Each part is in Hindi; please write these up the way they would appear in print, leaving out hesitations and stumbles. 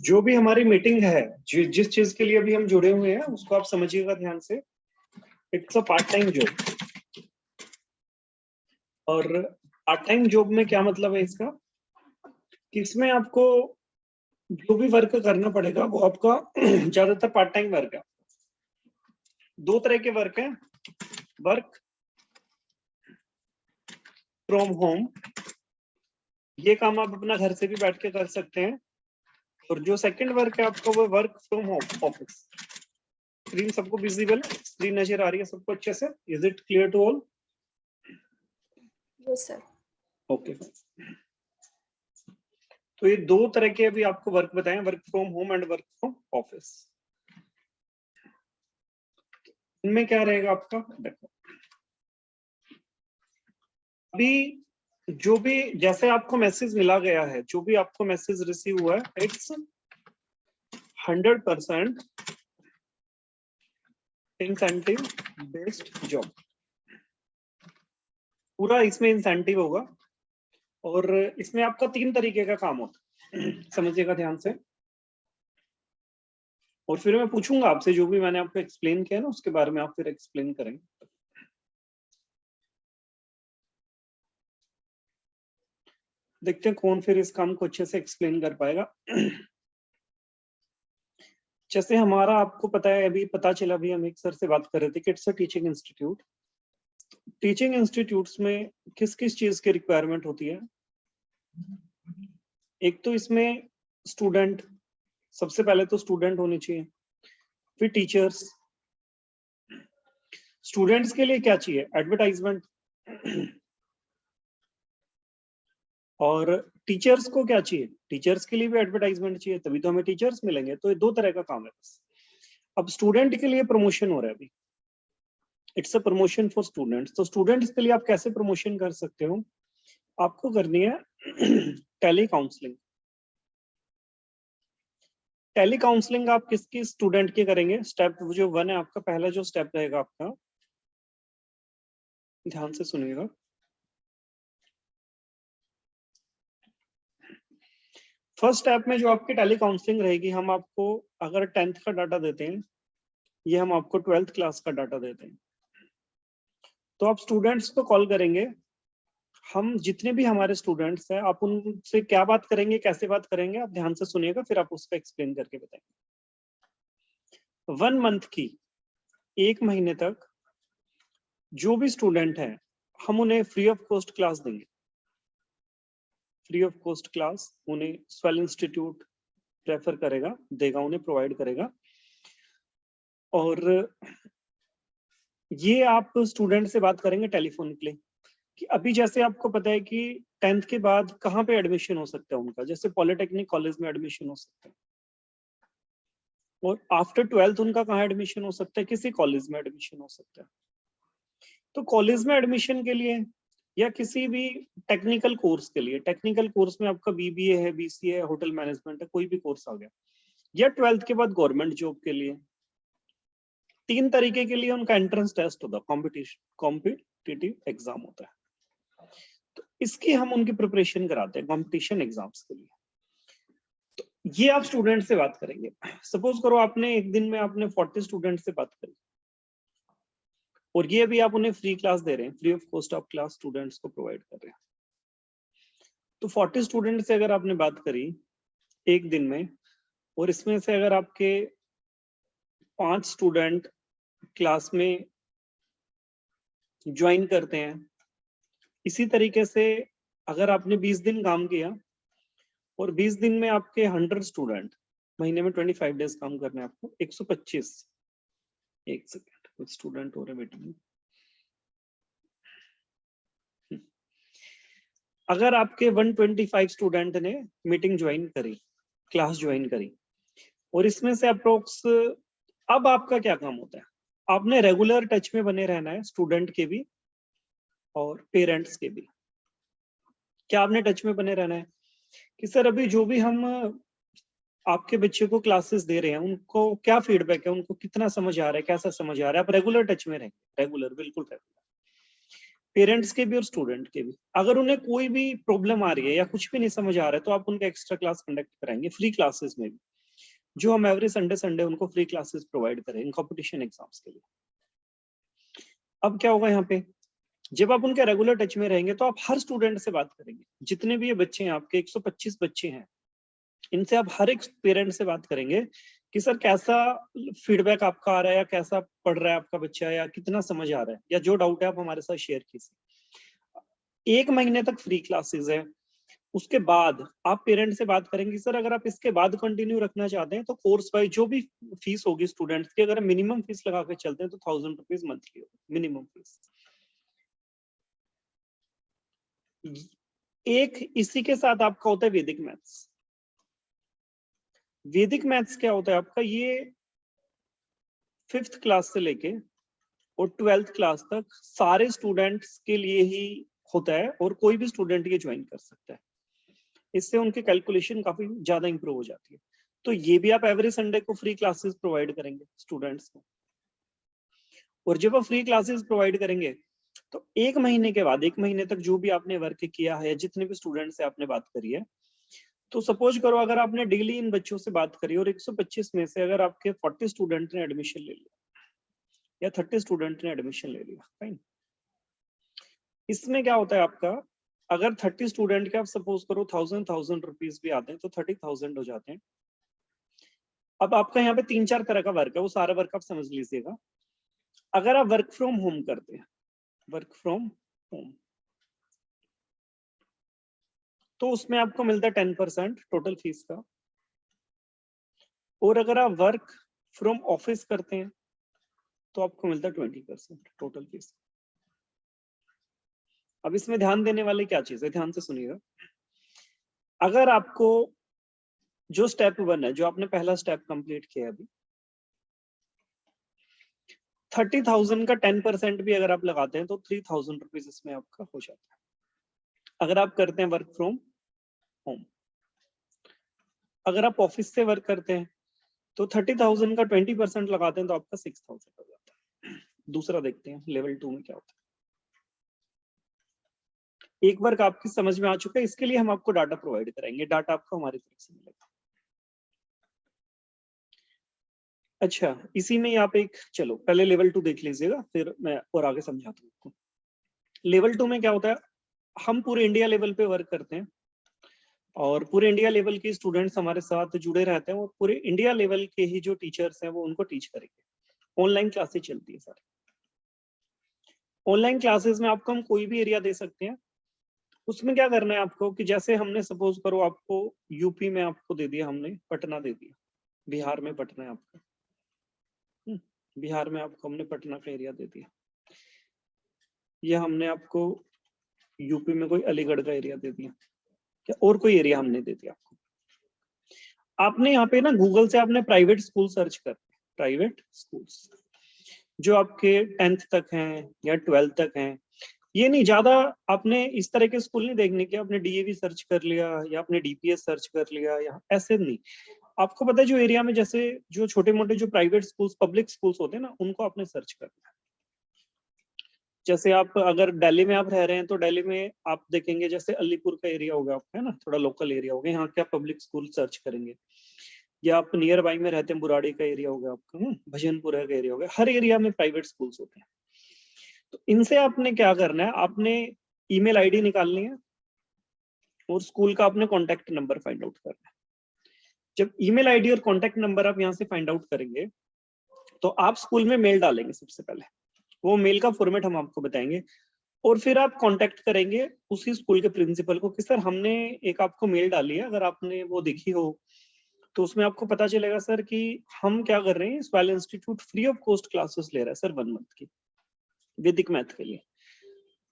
जो भी हमारी मीटिंग है, जिस चीज के लिए अभी हम जुड़े हुए हैं उसको आप समझिएगा ध्यान से। It's a part time job. और पार्ट टाइम जॉब में क्या मतलब है इसका, कि इसमें आपको जो भी वर्क करना पड़ेगा वो आपका ज्यादातर पार्ट टाइम वर्क है। दो तरह के वर्क है, वर्क फ्रॉम होम, ये काम आप अपना घर से भी बैठ के कर सकते हैं। और जो सेकंड वर्क है आपका वो work from home office. Screen सबको विजिबल है, स्क्रीन नजर आ रही है सबको अच्छे से? Is it clear to all? Yes sir. Okay, तो ये दो तरह के अभी आपको वर्क बताएं, work from home and work from office. इनमें क्या रहेगा आपका, देखो अभी जो भी जैसे आपको मैसेज मिला गया है, जो भी आपको मैसेज रिसीव हुआ है, इट्स 100% इंसेंटिव बेस्ड जॉब। पूरा इसमें इंसेंटिव होगा और इसमें आपका 3 तरीके का काम होता है, समझिएगा ध्यान से। और फिर मैं पूछूंगा आपसे जो भी मैंने आपको एक्सप्लेन किया ना उसके बारे में आप फिर एक्सप्लेन करेंगे। देखते हैं कौन फिर इस काम को अच्छे से एक्सप्लेन कर पाएगा। जैसे हमारा आपको पता है, अभी पता चला, अभी हम एक सर से बात कर रहे थे कि it's a teaching institute. Teaching institutes में किस किस चीज की रिक्वायरमेंट होती है? एक तो इसमें स्टूडेंट, सबसे पहले तो स्टूडेंट होने चाहिए, फिर टीचर्स। स्टूडेंट्स के लिए क्या चाहिए? एडवर्टाइजमेंट। और टीचर्स को क्या चाहिए? टीचर्स के लिए भी एडवर्टाइजमेंट चाहिए, तभी तो हमें टीचर्स मिलेंगे। तो ये दो तरह का काम है बस। अब स्टूडेंट के लिए प्रमोशन हो रहा है अभी, it's a promotion for students. तो स्टूडेंट्स के लिए आप कैसे प्रमोशन कर सकते हो? आपको करनी है टेली काउंसलिंग। टेली काउंसलिंग आप किसकी स्टूडेंट के करेंगे? स्टेप जो 1 है आपका, पहला जो स्टेप रहेगा आपका, ध्यान से सुनिएगा। फर्स्ट स्टेप में जो आपकी टेली काउंसलिंग रहेगी, हम आपको अगर 10th का डाटा देते हैं, ये हम आपको 12th क्लास का डाटा देते हैं। तो आप स्टूडेंट्स को कॉल करेंगे, हम जितने भी हमारे स्टूडेंट्स हैं, आप उनसे क्या बात करेंगे, कैसे बात करेंगे, आप ध्यान से सुनिएगा, फिर आप उसका एक्सप्लेन करके बताएंगे। 1 मंथ की, 1 महीने तक जो भी स्टूडेंट है हम उन्हें फ्री ऑफ कॉस्ट क्लास देंगे। फ्री ऑफ कॉस्ट क्लास उन्हें स्वेल इंस्टीट्यूट प्रेफर करेगा, देगा, उन्हें प्रोवाइड करेगा। और ये आप स्टूडेंट से बात करेंगे टेलीफोनिकली, कि अभी जैसे आपको पता है कि 10th के बाद कहाँ पे एडमिशन हो सकता है उनका, जैसे पॉलिटेक्निक कॉलेज में एडमिशन हो सकता है। और आफ्टर 12th उनका कहाँ एडमिशन हो सकता है? किसी कॉलेज में एडमिशन हो सकता है। तो कॉलेज में एडमिशन के लिए या किसी भी टेक्निकल कोर्स के लिए, टेक्निकल कोर्स में आपका बीबीए है, बीसीए है, होटल मैनेजमेंट है, कोई भी कोर्स आ गया, या 12th के बाद गवर्नमेंट जॉब के लिए, 3 तरीके के लिए उनका एंट्रेंस टेस्ट होता है, कॉम्पिटिटिव एग्जाम होता है। तो इसकी हम उनकी प्रिपरेशन कराते हैं कॉम्पिटिशन एग्जाम्स के लिए। तो ये आप स्टूडेंट से बात करेंगे। सपोज करो आपने एक दिन में आपने 40 स्टूडेंट से बात करी, और ये भी आप उन्हें फ्री क्लास दे रहे हैं, फ्री ऑफ कॉस्ट आप क्लास स्टूडेंट्स को प्रोवाइड कर रहे हैं। तो 40 स्टूडेंट से अगर आपने बात करी एक दिन में, और इसमें से अगर आपके 5 स्टूडेंट क्लास में ज्वाइन करते हैं, इसी तरीके से अगर आपने 20 दिन काम किया और 20 दिन में आपके 100 स्टूडेंट, महीने में 25 डेज काम करने हैं आपको, 125, एक सेकेंड, कुछ स्टूडेंट हो रहे बेटा। अगर आपके 125 स्टूडेंट ने मीटिंग ज्वाइन करी, क्लास ज्वाइन करी, और इसमें से अप्रोक्स, अब आपका क्या काम होता है? आपने रेगुलर टच में बने रहना है स्टूडेंट के भी और पेरेंट्स के भी। क्या आपने टच में बने रहना है कि सर अभी जो भी हम आपके बच्चे को क्लासेस दे रहे हैं उनको क्या फीडबैक है, उनको कितना समझ आ रहा है, कैसा समझ आ रहा है। आप रेगुलर टच में रहेंगे, रेगुलर, बिल्कुल रेगुलर, पेरेंट्स के भी और स्टूडेंट के भी। अगर उन्हें कोई भी प्रॉब्लम आ रही है या कुछ भी नहीं समझ आ रहा है तो आप उनका एक्स्ट्रा क्लास कंडक्ट कराएंगे, फ्री क्लासेस में भी। जो हम एवरी संडे संडे उनको फ्री क्लासेस प्रोवाइड करें इन कॉम्पिटिशन एग्जाम्स के लिए। अब क्या होगा यहाँ पे, जब आप उनके रेगुलर टच में रहेंगे तो आप हर स्टूडेंट से बात करेंगे, जितने भी ये बच्चे हैं आपके 125 बच्चे हैं, इनसे आप हर एक पेरेंट से बात करेंगे कि सर कैसा फीडबैक आपका आ रहा है, या कैसा पढ़ रहा है आपका बच्चा, या कितना समझ आ रहा है, या जो डाउट है आप हमारे साथ शेयर कीजिए। 1 महीने तक फ्री क्लासेस है। उसके बाद आप पेरेंट से बात करेंगे सर अगर आप इसके बाद कंटिन्यू रखना चाहते हैं तो कोर्स वाइज जो भी फीस होगी स्टूडेंट्स की, अगर मिनिमम फीस लगा के चलते हैं तो 1000 रुपीज मंथली होगी मिनिमम फीस। एक इसी के साथ आपका होता है वैदिक मैथ्स। वैदिक मैथ्स क्या होता है आपका, ये 5th क्लास से लेके और 12th क्लास तक सारे स्टूडेंट्स के लिए ही होता है, और कोई भी स्टूडेंट ये ज्वाइन कर सकता है। इससे उनकी कैलकुलेशन काफी ज्यादा इंप्रूव हो जाती है। तो ये भी आप एवरी संडे को फ्री क्लासेस प्रोवाइड करेंगे स्टूडेंट्स को, और जब आप फ्री क्लासेस प्रोवाइड करेंगे तो 1 महीने के बाद, 1 महीने तक जो भी आपने वर्क किया है, जितने भी स्टूडेंट से आपने बात करी है, तो सपोज करो अगर आपने डेली इन बच्चों से बात करी और 125 में से अगर आपके 40 स्टूडेंट ने एडमिशन ले लिया या 30 स्टूडेंट ने एडमिशन ले लिया, फाइन। इसमें क्या होता है आपका, अगर 30 स्टूडेंट के आप सपोज करो 1000 रुपीज भी आते हैं तो 30,000 हो जाते हैं। अब आपका यहाँ पे 3-4 तरह का वर्क है, वो सारा वर्क आप समझ लीजिएगा। अगर आप वर्क फ्रॉम होम करते हैं, वर्क फ्रॉम होम, तो उसमें आपको मिलता है 10% टोटल फीस का। और अगर आप वर्क फ्रॉम ऑफिस करते हैं तो आपको मिलता है 20% टोटल फीस। अब इसमें ध्यान देने वाली क्या चीज है, ध्यान से सुनिएगा। अगर आपको जो स्टेप 1 है, जो आपने पहला स्टेप कंप्लीट किया अभी, 30,000 का 10% भी अगर आप लगाते हैं तो 3,000 रुपीज इसमें आपका हो जाता है, अगर आप करते हैं वर्क फ्रॉम होम। अगर आप ऑफिस से वर्क करते हैं तो 30,000 का 20% लगाते हैं तो आपका 6,000 हो जाता है। दूसरा देखते हैं लेवल 2 में क्या होता है। एक वर्क आपकी समझ में आ चुका है, इसके लिए हम आपको डाटा प्रोवाइड कराएंगे, डाटा आपको हमारी तरफ से मिलेगा। अच्छा, इसी में आप एक, चलो पहले लेवल 2 देख लीजिएगा, फिर मैं और आगे समझाता हूँ आपको। लेवल 2 में क्या होता है, हम पूरे इंडिया लेवल पे वर्क करते हैं और पूरे इंडिया लेवल के स्टूडेंट्स हमारे साथ जुड़े रहते हैं, और पूरे इंडिया लेवल के ही जो टीचर्स हैं वो उनको टीच करेंगे। ऑनलाइन क्लासेस चलती है सारी। ऑनलाइन क्लासेस में आपको हम कोई भी एरिया दे सकते हैं। उसमें क्या करना है आपको कि जैसे हमने सपोज करो आपको यूपी में आपको दे दिया, हमने पटना दे दिया, बिहार में पटना है आपका, बिहार में आपको हमने पटना का एरिया दे दिया, या हमने आपको यूपी में कोई अलीगढ़ का एरिया दे दिया, या और कोई एरिया हमने दे दिया आपको। आपने यहाँ पे ना गूगल से आपने प्राइवेट स्कूल सर्च कर, प्राइवेट स्कूल्स जो आपके 10th तक हैं या 12th तक हैं। ये नहीं, ज्यादा आपने इस तरह के स्कूल नहीं देखने के, आपने डीएवी सर्च कर लिया या आपने डीपीएस सर्च कर लिया, या ऐसे नहीं। आपको पता है जो एरिया में जैसे जो छोटे मोटे जो प्राइवेट स्कूल्स, पब्लिक स्कूल्स होते हैं ना, उनको आपने सर्च करना है। जैसे आप अगर दिल्ली में आप रह रहे हैं तो दिल्ली में आप देखेंगे जैसे अलीपुर का एरिया होगा आपका, है ना, थोड़ा लोकल एरिया होगा, यहाँ के आप पब्लिक स्कूल सर्च करेंगे। या आप नियर बाई में रहते हैं, बुराड़ी का एरिया होगा आपका, भजनपुरा का एरिया होगा, हर एरिया में प्राइवेट स्कूल्स होते हैं। तो इनसे आपने क्या करना है, आपने ईमेल आईडी निकालनी है और स्कूल का आपने कॉन्टेक्ट नंबर फाइंड आउट करना है। जब ईमेल आईडी और कॉन्टेक्ट नंबर आप यहाँ से फाइंड आउट करेंगे तो आप स्कूल में मेल डालेंगे सबसे पहले, वो मेल का फॉर्मेट हम आपको बताएंगे, और फिर आप कांटेक्ट करेंगे उसी स्कूल के प्रिंसिपल को कि सर हमने एक आपको मेल डाली है, अगर आपने वो देखी हो तो उसमें आपको पता चलेगा सर कि हम क्या कर रहे हैं, soil institute free of cost classes ले रहा है सर 1 मंथ की वैदिक मैथ के लिए,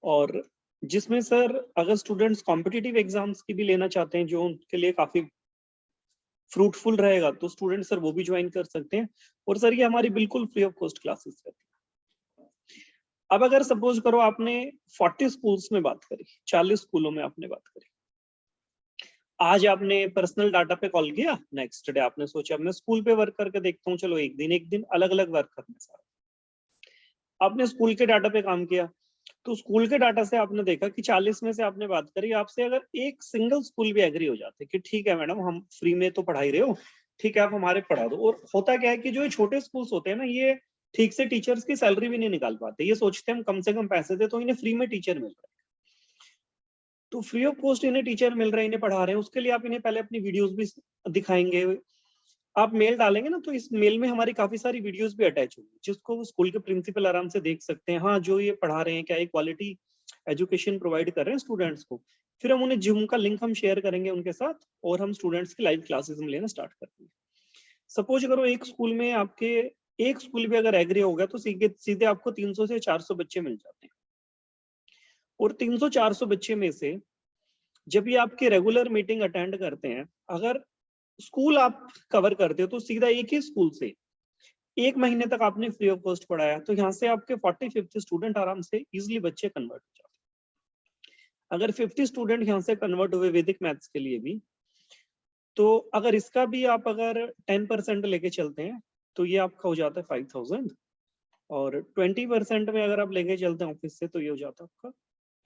और जिसमें सर अगर स्टूडेंट्स कॉम्पिटिटिव एग्जाम्स की भी लेना चाहते हैं जो उनके लिए काफी फ्रूटफुल रहेगा तो स्टूडेंट सर वो भी ज्वाइन कर सकते हैं, और सर ये हमारी बिल्कुल फ्री ऑफ कॉस्ट क्लासेस रहती है। अब अगर सपोज करो आपने 40 स्कूल्स में बात करी, 40 स्कूलों में आपने बात करी, आज आपने पर्सनल डाटा पे कॉल किया, नेक्स्ट डे आपने सोचा मैं स्कूल पे वर्क करके देखता हूँ, चलो एक दिन अलग अलग वर्क करने सारा, आपने स्कूल के डाटा पे काम किया, तो स्कूल के डाटा से आपने देखा कि 40 में से आपने बात करी, आपसे अगर एक सिंगल स्कूल भी एग्री हो जाते कि ठीक है मैडम हम फ्री में तो पढ़ाई रहे हो, ठीक है आप हमारे पढ़ा दो। और होता क्या है कि जो ये छोटे स्कूल्स होते हैं ना, ये ठीक से टीचर्स की सैलरी भी नहीं निकाल पाते। ये सोचते हैं हम कम से कम पैसे दे तो इन्हें फ्री में टीचर मिल रहा है, तो फ्री ऑफ कॉस्ट इन्हें टीचर मिल रहा है, इन्हें पढ़ा रहे हैं। उसके लिए आप इन्हें पहले अपनी वीडियोस भी दिखाएंगे। आप मेल डालेंगे ना, तो इस मेल में हमारी काफी सारी वीडियोस भी अटैच होंगी, जिसको स्कूल के प्रिंसिपल आराम से देख सकते हैं। हाँ, जो ये पढ़ा रहे हैं क्या ये क्वालिटी एजुकेशन प्रोवाइड कर रहे हैं स्टूडेंट्स को। फिर हम उन्हें जूम का लिंक हम शेयर करेंगे उनके साथ, और हम स्टूडेंट्स की लाइव क्लासेस में लेना स्टार्ट कर देंगे। सपोज करो एक स्कूल में आपके एक स्कूल भी अगर एग्री हो गया तो सीधे सीधे आपको 300 से 400 बच्चे मिल जाते हैं। और 300-400 बच्चे में से जब ये आपके रेगुलर मीटिंग अटेंड करते हैं, अगर स्कूल आप कवर करते हो तो सीधा एक ही स्कूल से 1 महीने तक आपने फ्री ऑफ कॉस्ट पढ़ाया, तो यहाँ से आपके 40-50 स्टूडेंट आराम से इजिली बच्चे कन्वर्ट हो जाते हैं। अगर 50 स्टूडेंट यहाँ से कन्वर्ट हुए वैदिक मैथ्स के लिए भी, तो अगर इसका भी आप अगर 10% लेके चलते हैं तो ये आपका हो जाता है 5000, और 20% में अगर आप लेके चलते हैं ऑफिस से तो ये हो जाता है आपका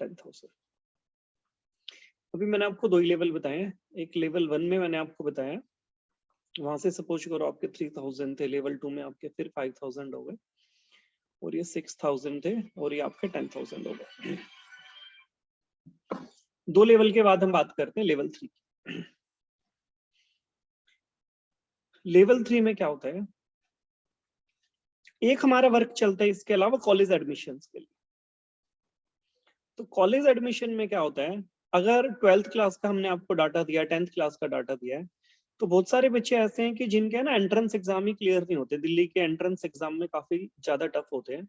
10,000। अभी मैंने आपको 2 ही लेवल बताए हैं। एक लेवल 1 में मैंने आपको बताया, वहां से सपोज करो आपके 3000 थे, लेवल 2 में आपके फिर 5000 हो गए, और ये 6000 थे, और ये आपके 10,000 हो गए। 2 लेवल के बाद हम बात करते हैं लेवल 3 की। लेवल 3 में क्या होता है, एक हमारा वर्क चलता है इसके अलावा कॉलेज एडमिशंस के लिए। तो कॉलेज एडमिशन में क्या होता है, अगर 12th क्लास का हमने आपको डाटा दिया, 10th क्लास का डाटा दिया है, तो बहुत सारे बच्चे ऐसे हैं कि जिनके ना एंट्रेंस एग्जाम ही क्लियर नहीं होते। दिल्ली के एंट्रेंस एग्जाम में काफी ज्यादा टफ होते हैं।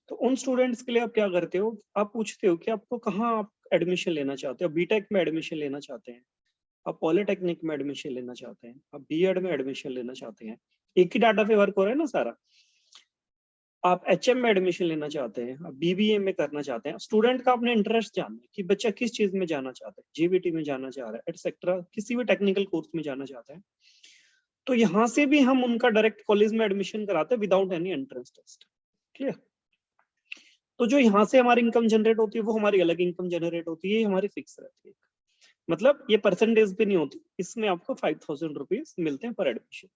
तो उन स्टूडेंट्स के लिए आप क्या करते हो, आप पूछते हो कि आपको कहाँ आप एडमिशन लेना चाहते हो। बीटेक में एडमिशन लेना चाहते हैं, आप पॉलिटेक्निक में एडमिशन लेना चाहते हैं, आप बीएड में एडमिशन लेना चाहते हैं, एक ही डाटा पे वर्क हो रहा है ना सारा। आप एचएम में एडमिशन लेना चाहते हैं, आप बीबीए में करना चाहते हैं। स्टूडेंट का अपने इंटरेस्ट जानना है कि बच्चा किस चीज में जाना चाहता है, जीबीटी में जाना चाह रहा है, एटसेट्रा, किसी भी टेक्निकल कोर्स में जाना चाहता है। तो यहाँ से भी हम उनका डायरेक्ट कॉलेज में एडमिशन कराते हैं without any entrance test. Clear. तो जो यहाँ से हमारी इनकम जनरेट होती है वो हमारी अलग इनकम जनरेट होती है, हमारी फिक्स रहती है। मतलब ये परसेंटेज भी नहीं होती, इसमें आपको 5000 रुपीज मिलते हैं पर एडमिशन।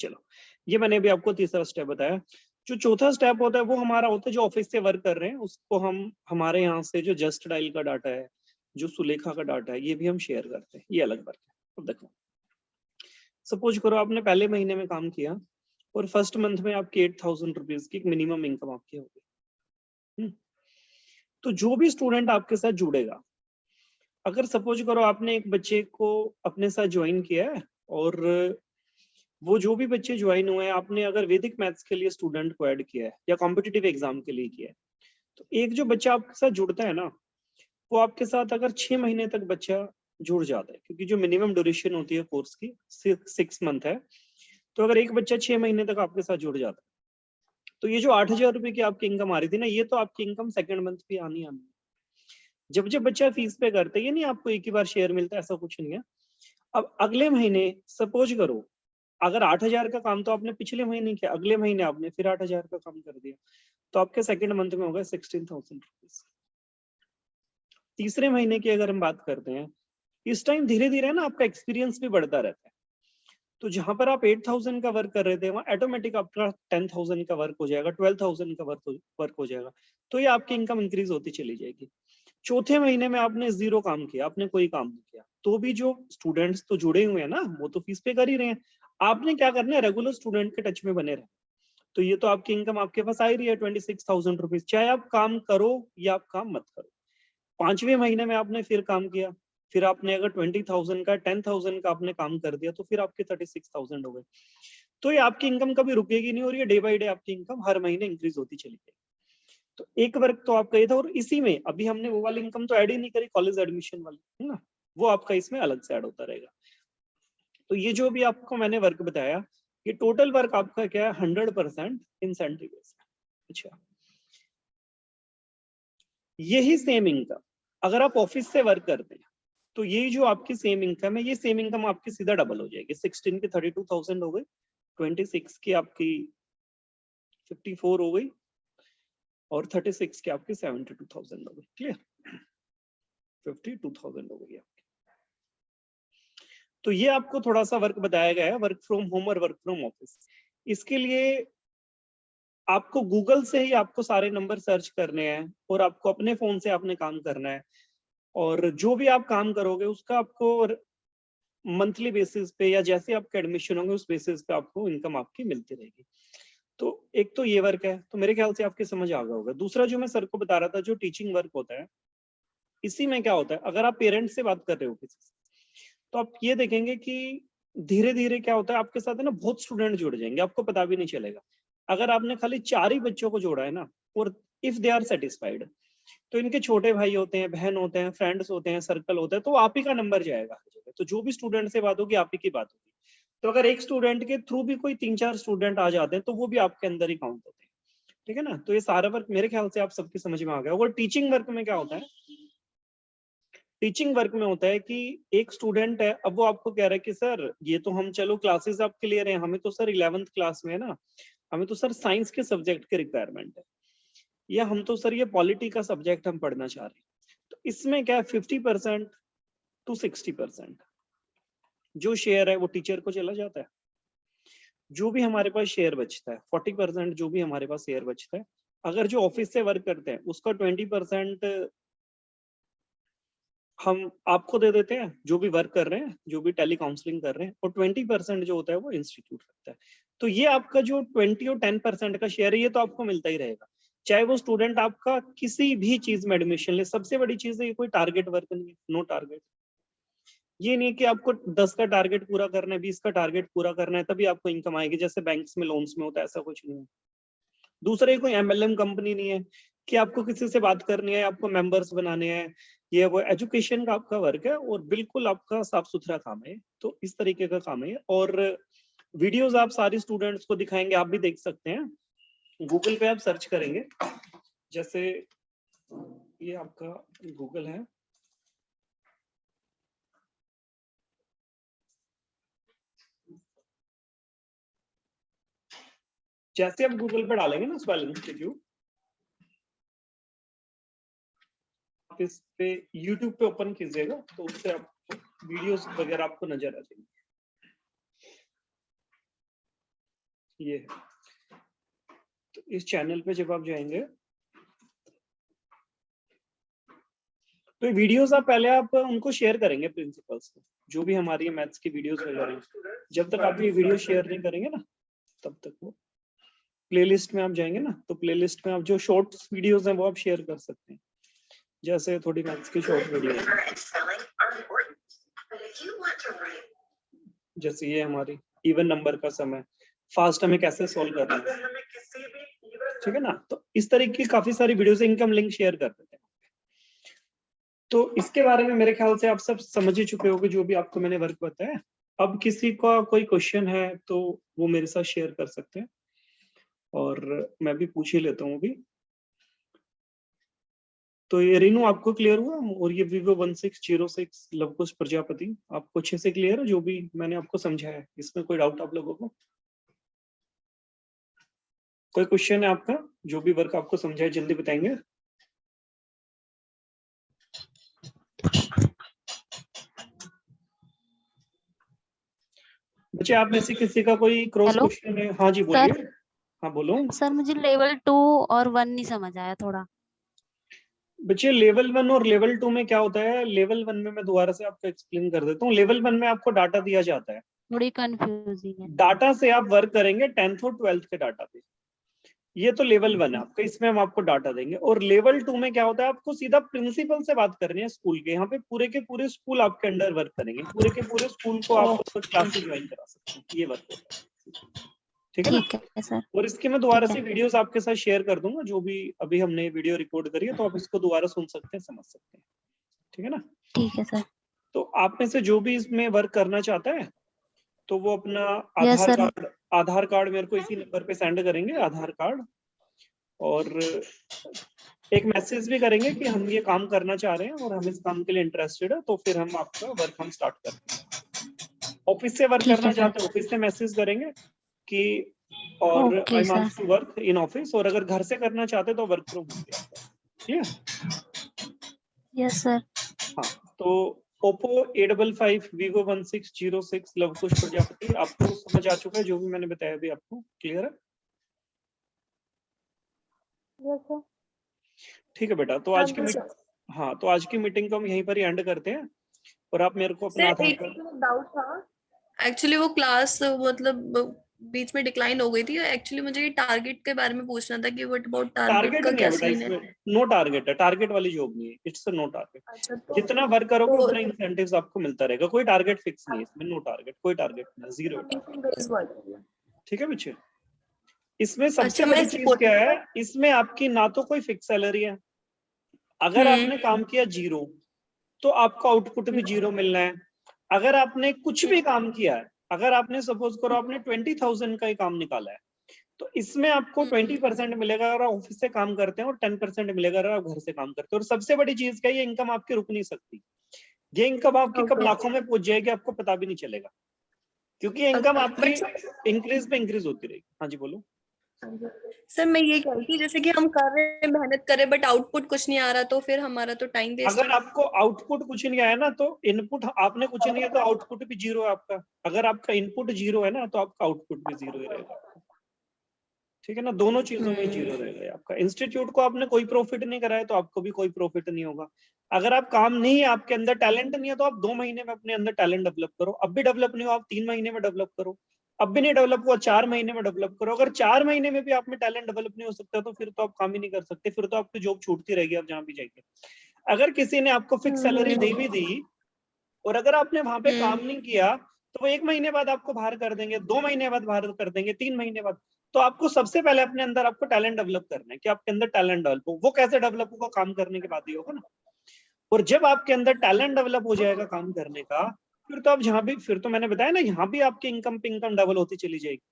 चलो, ये मैंने भी आपको तीसरा स्टेप बताया। जो चौथा स्टेप होता है वो हमारा होता है जो ऑफिस से वर्क कर रहे हैं उसको हम, हमारे यहाँ से जो जस्ट डायल का डाटा है, जो सुलेखा का डाटा है, ये भी हम शेयर करते हैं। ये अलग वर्क है। अब देखो, सपोज करो आपने पहले महीने में काम किया और फर्स्ट मंथ में आपकी 8000 रुपीज की मिनिमम इनकम आपकी होगी। तो जो भी स्टूडेंट आपके साथ जुड़ेगा, अगर सपोज करो आपने एक बच्चे को अपने साथ ज्वाइन किया है, और वो जो भी बच्चे ज्वाइन हुए हैं, आपने अगर वैदिक मैथ्स के लिए स्टूडेंट को ऐड किया है या कॉम्पिटिटिव एग्जाम के लिए किया है, तो एक जो बच्चा आपके साथ जुड़ता है ना, वो आपके साथ अगर 6 महीने तक बच्चा जुड़ जाता है, क्योंकि जो मिनिमम ड्यूरेशन होती है कोर्स की 6 मंथ है, तो अगर एक बच्चा 6 महीने तक आपके साथ जुड़ जाता है, तो ये जो 8,000 रुपए की आपकी इनकम आ रही थी ना, ये तो आपकी इनकम सेकंड मंथ भी आनी है। जब जब बच्चा फीस पे करते ये नहीं आपको एक ही बार शेयर मिलता है, ऐसा कुछ नहीं है। अब अगले महीने सपोज करो, अगर 8,000 का काम तो आपने पिछले महीने किया, अगले महीने आपने फिर 8,000 का काम कर दिया, तो आपके सेकंड मंथ में होगा 16,000 रुपीज। तीसरे महीने की अगर हम बात करते हैं, इस टाइम धीरे धीरे ना आपका एक्सपीरियंस भी बढ़ता रहता है। तो जहां पर आप 8,000 का वर्क कर रहे थे, वहां ऑटोमेटिक आपका 10,000 का वर्क हो जाएगा, 12,000 का वर्क हो जाएगा। तो ये आपकी इनकम इंक्रीज होती चली जाएगी। चौथे महीने में आपने जीरो काम किया, आपने कोई काम नहीं किया, तो भी जो स्टूडेंट्स तो जुड़े हुए हैं ना, वो तो फीस पे कर ही रहे हैं। आपने क्या करना है, रेगुलर स्टूडेंट के टच में बने रहे। तो ये तो आपकी इनकम आपके पास आ ही रही है 26,000 रुपीज, चाहे आप काम करो या आप काम मत करो। 5वें महीने में आपने फिर काम किया, फिर आपने अगर 20,000 का 10,000 का आपने काम कर दिया, तो फिर आपके 36,000 हो गए। तो ये आपकी इनकम कभी रुकेगी नहीं, और ये डे बाई डे आपकी इनकम हर महीने इंक्रीज होती चली जाएगी। तो एक वर्क तो आपका ये था, और इसी में अभी हमने वो वाली इनकम तो ऐड ही नहीं करी, कॉलेज एडमिशन वाली, है ना, वो आपका इसमें अलग से ऐड होता रहेगा। तो ये जो भी आपको मैंने वर्क बताया, ये टोटल वर्क आपका क्या है, 100% इंसेंटिव बेस्ड। अच्छा, यही सेम इनकम अगर आप ऑफिस से वर्क करते हैं, तो ये जो आपकी सेम इनकम है, ये सेम इनकम आपकी सीधा डबल हो जाएगी। 16 की 32,000 हो गई, 26 की आपकी 54 हो गई, और 36 की आपकी 72,000 हो गई। क्लियर, 52,000 हो गई आपकी। तो ये आपको थोड़ा सा वर्क बताया गया है, वर्क फ्रॉम होम और वर्क फ्रॉम ऑफिस। इसके लिए आपको गूगल से ही आपको सारे नंबर सर्च करने हैं और आपको अपने फोन से आपने काम करना है, और जो भी आप काम करोगे उसका आपको मंथली बेसिस पे या जैसे आपके एडमिशन होंगे उस बेसिस पे आपको इनकम आपकी मिलती रहेगी। तो एक तो ये वर्क है, तो मेरे ख्याल से आपके समझ आ गया होगा। दूसरा जो मैं सर को बता रहा था, जो टीचिंग वर्क होता है, इसी में क्या होता है, अगर आप पेरेंट्स से बात कर रहे हो किसी से, तो आप ये देखेंगे कि धीरे धीरे क्या होता है, आपके साथ है ना बहुत स्टूडेंट जुड़ जाएंगे, आपको पता भी नहीं चलेगा। अगर आपने खाली 4 ही बच्चों को जोड़ा है ना, और इफ दे आर सेटिस्फाइड, तो इनके छोटे भाई होते हैं, बहन होते हैं, फ्रेंड्स होते हैं, सर्कल होता है, तो आप ही का नंबर जाएगा हर जगह। तो जो भी स्टूडेंट से बात होगी आप ही की बात होगी। तो अगर एक स्टूडेंट के थ्रू भी कोई 3-4 स्टूडेंट आ जाते हैं तो वो भी आपके अंदर ही काउंट होते हैं, ठीक है ना। तो ये सारा वर्क मेरे ख्याल से आप सबकी समझ में आ गया। और टीचिंग वर्क में क्या होता है, टीचिंग वर्क में होता है कि एक स्टूडेंट है, अब वो आपको कह रहा है कि सर ये तो हम चलो क्लासेस आप क्लियर है, हमें तो सर 11th क्लास में है ना, हमें तो सर साइंस के सब्जेक्ट के रिक्वायरमेंट है, या हम तो सर ये पॉलिटी का सब्जेक्ट हम पढ़ना चाह रहे हैं। तो इसमें क्या है, 50% to 60% जो शेयर है वो टीचर को चला जाता है। जो भी हमारे पास शेयर बचता है, 40% जो भी हमारे पास शेयर बचता है, अगर जो ऑफिस से वर्क करते हैं उसका 20% हम आपको दे देते हैं, जो भी वर्क कर रहे हैं, जो भी टेली काउंसलिंग कर रहे हैं, और 20% जो होता है वो इंस्टीट्यूट रखता है। तो ये आपका जो 20 और 10% का शेयर है, ये तो आपको मिलता ही रहेगा, चाहे वो स्टूडेंट आपका किसी भी चीज में एडमिशन ले। सबसे बड़ी चीज है, ये कोई टारगेट वर्क नहीं है, नो टारगेट। ये नहीं कि आपको 10 का टारगेट पूरा करना है, 20 का टारगेट पूरा करना है तभी आपको इनकम आएगी, जैसे बैंक्स में लोन्स में होता है, ऐसा कुछ नहीं है। दूसरा, कोई एमएलएम कंपनी नहीं है कि आपको किसी से बात करनी है, आपको मेंबर्स बनाने हैं। ये वो एजुकेशन का आपका वर्क है, और बिल्कुल आपका साफ सुथरा काम है। तो इस तरीके का काम है। और वीडियोस आप सारी स्टूडेंट्स को दिखाएंगे, आप भी देख सकते हैं, गूगल पे आप सर्च करेंगे, जैसे ये आपका गूगल है, जैसे आप गूगल पे डालेंगे ना स्वेल इंस्टीट्यूट, आप इस पे यूट्यूब पे ओपन कीजिएगा तो उससे आप वीडियोस वगैरह आपको नजर आ जाएंगे। ये है। तो इस चैनल पे जब आप जाएंगे तो ये वीडियोस आप पहले आप उनको शेयर करेंगे प्रिंसिपल्स को, जो भी हमारी मैथ्स की वीडियोस वगैरह हैं। जब तक आप ये वीडियो शेयर नहीं करेंगे ना, तब तक वो प्लेलिस्ट में आप जाएंगे ना, तो प्लेलिस्ट में आप जो शॉर्ट्स वीडियोस हैं वो आप शेयर कर सकते हैं, जैसे थोड़ी मैथ्स की शॉर्ट वीडियो, जैसे ये हमारी इवन नंबर का समय फास्ट हमें कैसे सॉल्व करना है, ठीक है ना। तो इस तरीके की काफी सारी वीडियोस, इनकम लिंक शेयर कर देते हैं। तो इसके बारे में मेरे ख्याल से आप सब समझ ही चुके होंगे, जो भी आपको मैंने वर्क बताया। अब किसी का कोई क्वेश्चन है तो वो मेरे साथ शेयर कर सकते हैं, और मैं भी पूछ ही लेता हूँ अभी। तो ये रेनू आपको क्लियर हुआ, और ये Vivo 1606 लवकुश प्रजापति आपको अच्छे से क्लियर है, जो भी मैंने आपको समझाया, इसमें कोई डाउट आप लोगों को? कोई क्वेश्चन है आपका, जो भी वर्क आपको समझाए जल्दी बताएंगे। बच्चे आप में से किसी का कोई क्रॉस हेलो क्वेश्चन है? हाँ जी सर। बोलिए। हाँ बोलो। सर मुझे लेवल 2 और 1 नहीं समझ आया थोड़ा। बच्चे लेवल 1 और लेवल 2 में क्या होता है, लेवल 1 में मैं दोबारा से आपको एक्सप्लेन कर देता हूँ। लेवल 1 में आपको डाटा दिया जाता है, थोड़ी कंफ्यूजिंग है। डाटा से आप वर्क करेंगे 10th और 12th के डाटा पे। ये तो लेवल 1 है आपका, इसमें हम आपको डाटा देंगे। और लेवल 2 में क्या होता है, आपको सीधा प्रिंसिपल से बात करनी है स्कूल के। यहाँ पे पूरे के पूरे स्कूल आपके अंडर वर्क करेंगे, पूरे के पूरे स्कूल को आप क्लासेस ज्वाइन करा सकते हैं, ये वर्क होता है, ठीक है ना। ठीक है सर। और इसके मैं दोबारा ठीक से है। वीडियोस आपके साथ शेयर कर दूंगा, जो भी अभी हमने वीडियो रिकॉर्ड करी है, तो आप इसको दोबारा सुन सकते हैं, समझ सकते हैं, ठीक है ना। ठीक है सर। तो आप में से जो भी इसमें वर्क करना चाहता है, तो वो अपना यस सर। आधार कार्ड मेरे को इसी नंबर पे सेंड करेंगे, आधार कार्ड, और एक मैसेज भी करेंगे कि हम ये काम करना चाह रहे हैं और हम इस काम के लिए इंटरेस्टेड है, तो फिर हम आपका वर्क हम स्टार्ट करते हैं। ऑफिस से वर्क ठीक करना है सर। चाहते हैं, ऑफिस से मैसेज करेंगे कि और okay I sir. Want to work in office, और अगर घर से करना चाहते तो वर्क फ्रॉम होम, ठीक है। Yes sir. हाँ, तो ओप्पो 855, Vivo 1606, लवकुश प्रजापति। आपको समझ आ चुका है जो भी मैंने बताया अभी आपको? क्लियर है? Yes sir. ठीक है बेटा, तो आज की हाँ, तो आज की मीटिंग को हम यहीं पर ही एंड करते हैं और आप मेरे को अपना सर एक डाउट था, एक्चुअली वो क्लास मतलब बीच में डिक्लाइन हो गई थी। एक्चुअली मुझे ये टारगेट के बारे में पूछना था कि व्हाट अबाउट टारगेट का नहीं क्या है बेटा सीन है? इसमें, नो टारगेट है, टारगेट वाली जॉब नहीं है, इट्स नो टारगेट। अच्छा, तो जितना वर्क करोगे तो- उतना इंसेंटिव्स आपको मिलता रहेगा, कोई टारगेट फिक्स नहीं है इसमें, नो टारगेट, कोई टारगेट नहीं, जीरो। commission based work है। ठीक है बच्चे? इसमें सबसे अच्छा, बड़ी मैं चीज क्या है, इसमें आपकी ना तो कोई फिक्स सैलरी है, अगर आपने काम किया जीरो तो आपको आउटपुट भी जीरो मिलना है। अगर आपने कुछ भी काम किया है, अगर आपने सपोज करो आपने 20,000 का ही काम निकाला है, तो इसमें आपको 20% मिलेगा अगर आप ऑफिस से काम करते हैं और 10% मिलेगा अगर आप घर से काम करते हैं। और सबसे बड़ी चीज क्या है, ये इनकम आपकी रुक नहीं सकती। ये इनकम आपकी कब लाखों में पहुंच जाएगी आपको पता भी नहीं चलेगा, क्योंकि ये इनकम आपकी इंक्रीज पे इंक्रीज होती रहेगी। हाँ जी बोलो। सर मैं ये कह रही थी, जैसे कि हम कर रहे हैं, मेहनत कर रहे हैं, बट आउटपुट कुछ नहीं आ रहा, तो फिर हमारा तो टाइम वेस्ट अगर आपको आउटपुट कुछ नहीं आया ना, तो इनपुट आपने कुछ नहीं है तो आउटपुट भी जीरो है आपका। अगर आपका इनपुट जीरो है ना तो आपका आउटपुट भी जीरो ही रहेगा। ठीक है ना, दोनों चीजों में जीरो रहेगा आपका। इंस्टीट्यूट को आपने कोई प्रॉफिट नहीं कराया तो आपको भी कोई प्रॉफिट नहीं होगा। अगर आप काम नहीं है, आपके अंदर टैलेंट नहीं है, तो आप 2 महीने में अपने अंदर टैलेंट डेवलप करो। अब भी डेवलप नहीं हो, आप 3 महीने में डेवलप करो। अब भी नहीं डेवलप हुआ, 4 महीने में डेवलप करो। अगर 4 महीने में भी आप में टैलेंट डेवलप नहीं हो सकता तो फिर तो आप काम ही नहीं कर सकते, फिर तो आपकी जॉब छूटती रहेगी आप जहां भी जाएंगे। अगर किसी ने आपको फिक्स सैलरी दे भी दी और अगर आपने वहां पे काम नहीं किया तो वो 1 महीने बाद आपको बाहर कर देंगे, 2 महीने बाद बाहर कर देंगे, 3 महीने बाद। तो आपको सबसे पहले अपने अंदर आपको टैलेंट डेवलप करना है कि आपके अंदर टैलेंट डेवलप हो। वो कैसे डेवलप होगा, काम करने के बाद ही होगा ना। और जब आपके अंदर टैलेंट डेवलप हो जाएगा काम करने का, फिर तो आप जहां भी, फिर तो मैंने बताया ना, यहाँ भी आपकी इनकम पे इनकम डबल होती चली जाएगी।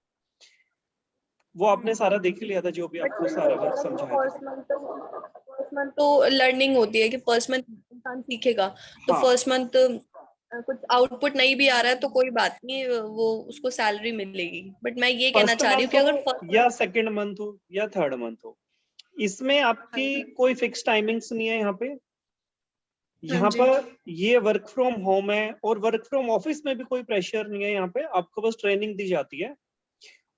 वो आपने सारा देख लिया था जो भी आपको सारा वर्क समझाया था। फर्स्ट मंथ तो लर्निंग होती है कि फर्स्ट मंथ इंसान सीखेगा, तो हाँ। फर्स्ट मंथ कुछ आउटपुट नहीं भी आ रहा है तो कोई बात नहीं, वो उसको सैलरी मिलेगी। बट मैं ये कहना फर्स्ट चाह रही हूँ कि अगर मंथ या सेकंड मंथ हो या थर्ड मंथ हो, इसमें आपकी कोई फिक्स टाइमिंग्स नहीं है। यहाँ पर ये वर्क फ्रॉम होम है और वर्क फ्रॉम ऑफिस में भी कोई प्रेशर नहीं है। यहाँ पे आपको बस ट्रेनिंग दी जाती है।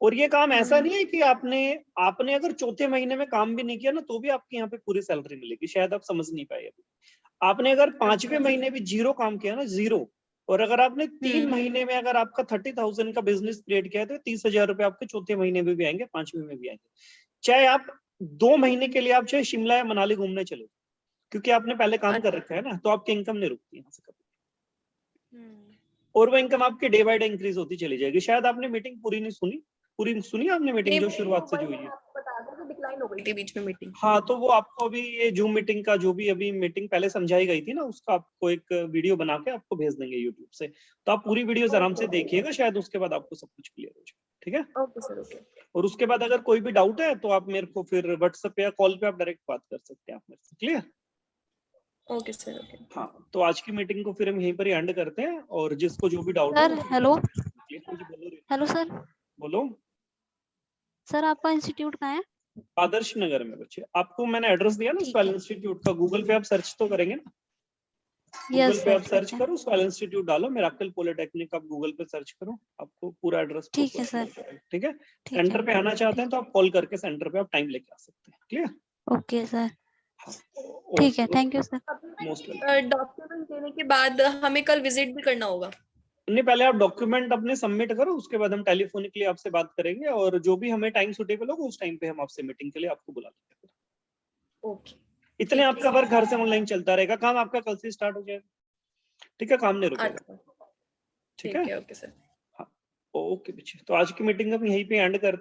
और ये काम ऐसा नहीं है कि आपने अगर चौथे महीने में काम भी नहीं किया ना तो भी आपकी यहाँ पे पूरी सैलरी मिलेगी, शायद आप समझ नहीं पाए अभी। आपने अगर 5वें महीने भी जीरो काम किया ना, जीरो, और अगर आपने 3 महीने में अगर आपका 30,000 का बिजनेस क्रिएट किया है तो 30,000 रुपए आपके चौथे महीने में भी आएंगे, 5वें में भी आएंगे। चाहे आप 2 महीने के लिए आप चाहे शिमला या मनाली घूमने चले, क्योंकि आपने पहले काम कर रखा है ना, तो आपकी इनकम नहीं रुकती यहाँ से कभी। और वो इनकम आपकी डे बाय डे इंक्रीज होती चली जाएगी। शायद आपने मीटिंग पूरी सुनी आपने मीटिंग जो शुरुआत से जो हुई है? डिक्लाइन हो गई थी बीच में मीटिंग। हाँ, तो वो आपको अभी ये जूम मीटिंग का जो भी अभी मीटिंग पहले समझाई गई थी ना, उसका आपको एक वीडियो बना के आपको भेज देंगे यूट्यूब से। तो आप पूरी वीडियो आराम से देखिएगा, शायद उसके बाद आपको सब कुछ क्लियर हो जाए। ठीक है? Okay sir, okay. और उसके बाद अगर कोई भी डाउट है तो आप मेरे को फिर व्हाट्सएप या कॉल पे आप डायरेक्ट बात कर सकते हैं आप मेरे से। क्लियर? Okay sir, okay. हाँ, तो आज की मीटिंग को फिर हम यहीं पर ही एंड करते हैं और जिसको जो भी डाउट सर हेलो। बोलो। Hello sir. बोलो। सर आपका इंस्टीट्यूट कहाँ है? आदर्श नगर में बच्चे। आपको मैंने एड्रेस दिया ना स्वेल इंस्टीट्यूट का, गूगल पे आप सर्च तो करेंगे ना? गूगल पे आप सर्च करो, स्वेल इंस्टीट्यूट डालो, मिराकल पॉलिटेक्निक आप गूगल पे सर्च करो, आपको पूरा एड्रेस। ठीक है सर। ठीक है? सेंटर पे आना चाहते हैं तो आप कॉल करके सेंटर पे आप टाइम लेके आ सकते हैं। क्लियर? ओके सर, ठीक है, थैंक यू सर। डॉक्यूमेंट देने के बाद हमें कल विजिट भी करना होगा? नहीं, पहले आप डॉक्यूमेंट अपने सबमिट करो, उसके बाद हम टेलीफोनिकली आपसे बात करेंगे और जो भी हमें टाइम सुटेबल होगा उस टाइम पे हम आपसे मीटिंग के लिए आपको बुला लेंगे। ओके। इतने आपका वर्क घर से ऑनलाइन चलता रहेगा, काम आपका कल से स्टार्ट हो जाएगा। ठीक है? काम नहीं रुकेगा। ठीक है? Okay sir. हाँ, ओके बच्चे, तो आज की मीटिंग हम यहीं पे एंड करते हैं।